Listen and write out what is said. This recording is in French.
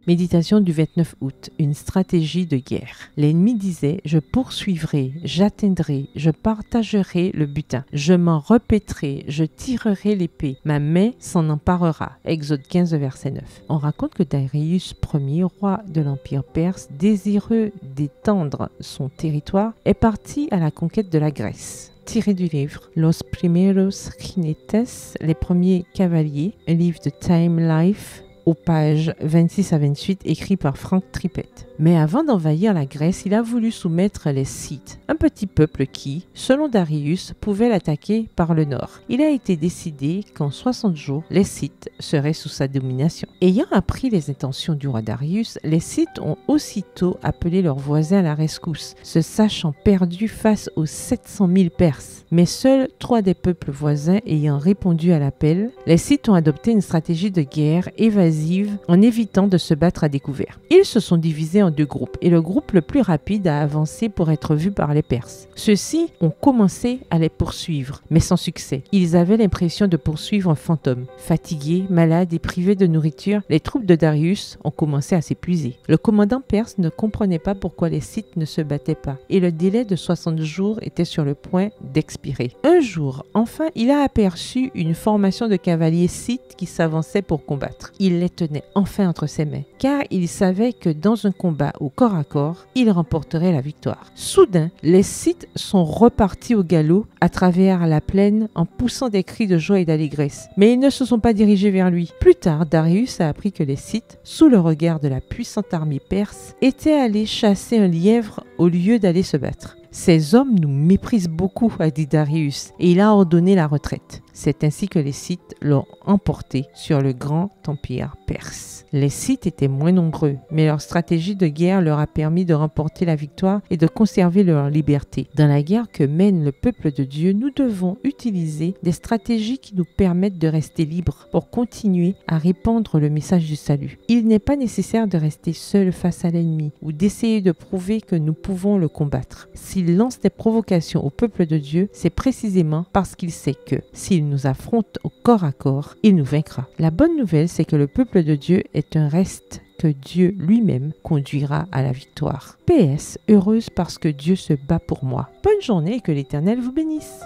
Méditation du 29 août, une stratégie de guerre. L'ennemi disait « Je poursuivrai, j'atteindrai, je partagerai le butin, je m'en repèterai, je tirerai l'épée, ma main s'en emparera. » Exode 15, verset 9. On raconte que Darius Ier, roi de l'Empire perse, désireux d'étendre son territoire, est parti à la conquête de la Grèce. Tiré du livre Los Primeros Jinetes, les premiers cavaliers, un livre de Time Life, aux pages 26 à 28, écrit par Frank Trippett. Mais avant d'envahir la Grèce, il a voulu soumettre les Scythes, un petit peuple qui, selon Darius, pouvait l'attaquer par le nord. Il a été décidé qu'en 60 jours, les Scythes seraient sous sa domination. Ayant appris les intentions du roi Darius, les Scythes ont aussitôt appelé leurs voisins à la rescousse, se sachant perdus face aux 700 000 Perses. Mais seuls 3 des peuples voisins ayant répondu à l'appel, les Scythes ont adopté une stratégie de guerre évasive en évitant de se battre à découvert. Ils se sont divisés en 2 groupes et le groupe le plus rapide a avancé pour être vu par les Perses. Ceux-ci ont commencé à les poursuivre, mais sans succès. Ils avaient l'impression de poursuivre un fantôme. Fatigués, malades et privés de nourriture, les troupes de Darius ont commencé à s'épuiser. Le commandant perse ne comprenait pas pourquoi les Scythes ne se battaient pas et le délai de 60 jours était sur le point d'expirer. Un jour, enfin, il a aperçu une formation de cavaliers scythes qui s'avançait pour combattre. Il les tenait enfin entre ses mains, car il savait que dans un combat au corps à corps, il remporterait la victoire. Soudain, les Scythes sont repartis au galop à travers la plaine en poussant des cris de joie et d'allégresse. Mais ils ne se sont pas dirigés vers lui. Plus tard, Darius a appris que les Scythes, sous le regard de la puissante armée perse, étaient allés chasser un lièvre au lieu d'aller se battre. Ces hommes nous méprisent beaucoup, a dit Darius, et il a ordonné la retraite. C'est ainsi que les Scythes l'ont emporté sur le grand empire perse. Les Scythes étaient moins nombreux, mais leur stratégie de guerre leur a permis de remporter la victoire et de conserver leur liberté. Dans la guerre que mène le peuple de Dieu, nous devons utiliser des stratégies qui nous permettent de rester libres pour continuer à répandre le message du salut. Il n'est pas nécessaire de rester seul face à l'ennemi ou d'essayer de prouver que nous pouvons le combattre. S'il lance des provocations au peuple de Dieu, c'est précisément parce qu'il sait que s'il nous affronte au corps à corps, il nous vaincra. La bonne nouvelle, c'est que le peuple de Dieu est un reste que Dieu lui-même conduira à la victoire. PS, heureuse parce que Dieu se bat pour moi. Bonne journée et que l'Éternel vous bénisse.